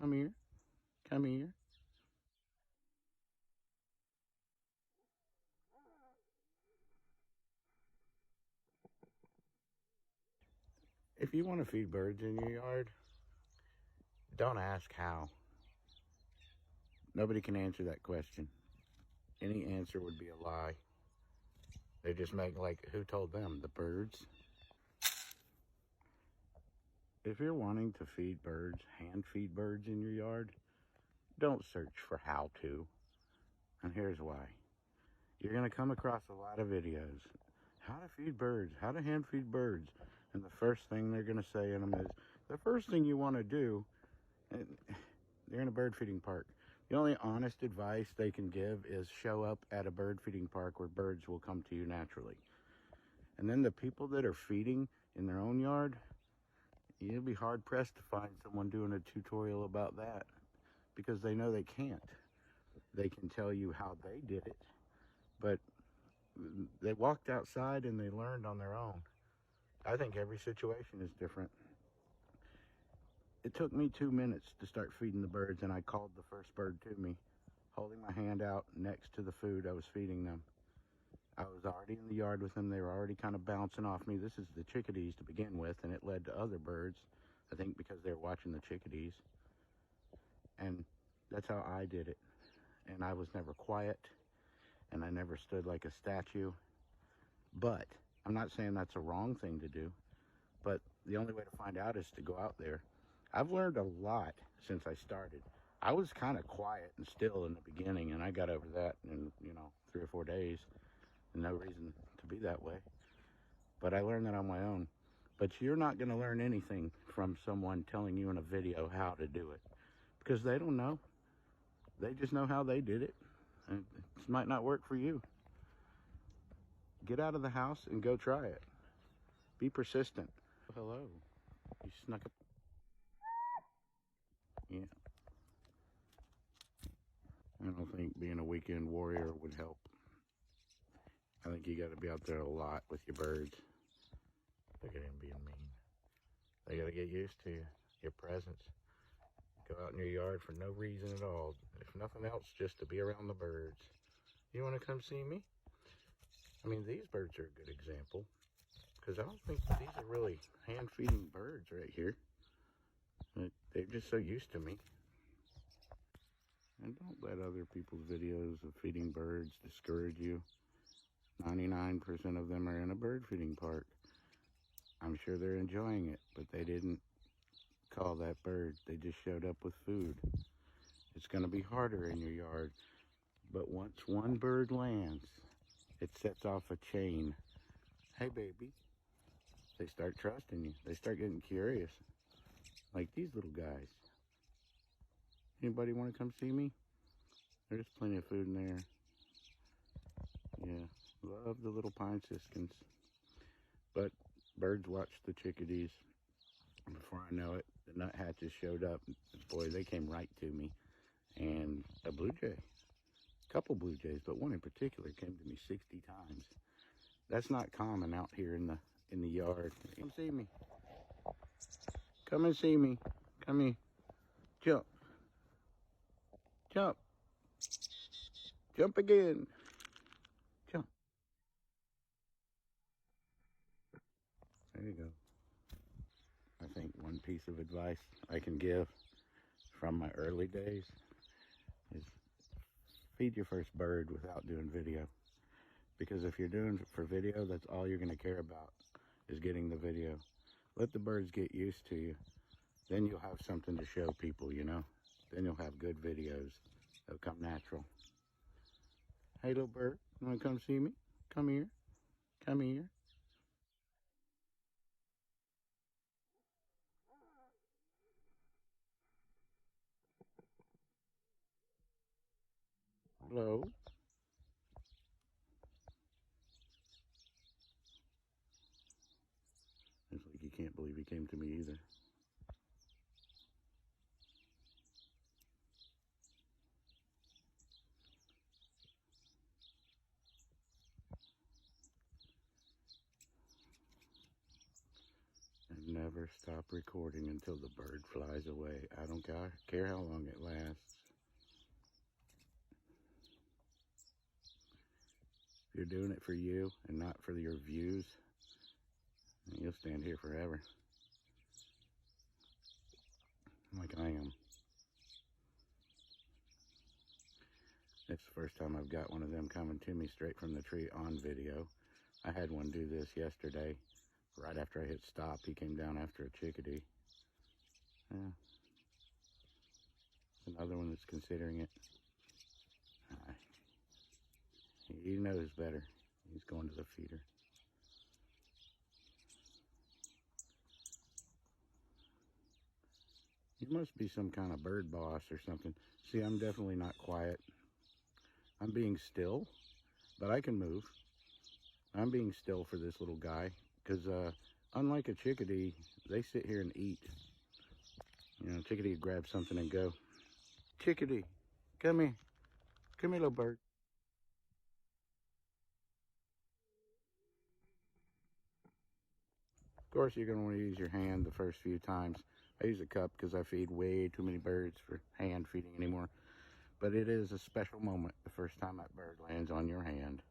Come here. Come here. If you want to feed birds in your yard, don't ask how. Nobody can answer that question. Any answer would be a lie. They just make like, who told them? The birds? If you're wanting to feed birds, hand feed birds in your yard, don't search for how to. And here's why. You're going to come across a lot of videos. How to feed birds, how to hand feed birds. And the first thing they're going to say in them is, the first thing you want to do, and they're in a bird feeding park. The only honest advice they can give is show up at a bird feeding park where birds will come to you naturally. And then the people that are feeding in their own yard, you'll be hard pressed to find someone doing a tutorial about that, because they know they can't. They can tell you how they did it, but they walked outside and they learned on their own. I think every situation is different. It took me 2 minutes to start feeding the birds, and I called the first bird to me, holding my hand out next to the food I was feeding them. I was already in the yard with them. They were already kind of bouncing off me. This is the chickadees to begin with, and it led to other birds, I think because they were watching the chickadees. And that's how I did it. And I was never quiet, and I never stood like a statue. But I'm not saying that's a wrong thing to do, but the only way to find out is to go out there. I've learned a lot since I started. I was kind of quiet and still in the beginning, and I got over that in, 3 or 4 days. And no reason to be that way. But I learned that on my own. But you're not going to learn anything from someone telling you in a video how to do it, because they don't know. They just know how they did it. And it might not work for you. Get out of the house and go try it. Be persistent. Hello. You snuck up. Yeah. I don't think being a weekend warrior would help. I think you got to be out there a lot with your birds. Look at him being mean. They got to get used to your presence. Go out in your yard for no reason at all. If nothing else, just to be around the birds. You want to come see me? I mean, these birds are a good example, because I don't think these are really hand-feeding birds right here. They're just so used to me. And don't let other people's videos of feeding birds discourage you. 99% of them are in a bird feeding park. I'm sure they're enjoying it, but they didn't call that bird. They just showed up with food. It's going to be harder in your yard, but once one bird lands, it sets off a chain. Hey, baby. They start trusting you. They start getting curious, like these little guys. Anybody want to come see me? There's plenty of food in there. Yeah, love the little pine siskins. But birds watch the chickadees. Before I know it, the nuthatches showed up. Boy, they came right to me. And a blue jay, a couple blue jays, but one in particular came to me 60 times. That's not common out here in the yard. Come see me. Come and see me. Come here. Jump. Jump. Jump again. Jump. There you go. I think one piece of advice I can give from my early days is feed your first bird without doing video. Because if you're doing it for video, that's all you're going to care about is getting the video. Let the birds get used to you. Then you'll have something to show people, Then you'll have good videos. They'll come natural. Hey, little bird, you want to come see me? Come here. Come here. Hello. It's like you can't believe he came to me either. I've never never stop recording until the bird flies away. I don't care how long it lasts. If you're doing it for you and not for your views, you'll stand here forever. Like I am. It's the first time I've got one of them coming to me straight from the tree on video. I had one do this yesterday. Right after I hit stop, he came down after a chickadee. Yeah. Another one that's considering it. He knows better. He's going to the feeder. You must be some kind of bird boss or something. See, I'm definitely not quiet. I'm being still, but I can move. I'm being still for this little guy because unlike a chickadee, they sit here and eat. You know, chickadee grab something and go. Chickadee, come here. Come here, little bird. Of course, you're going to want to use your hand the first few times. I use a cup because I feed way too many birds for hand feeding anymore. But it is a special moment the first time that bird lands on your hand.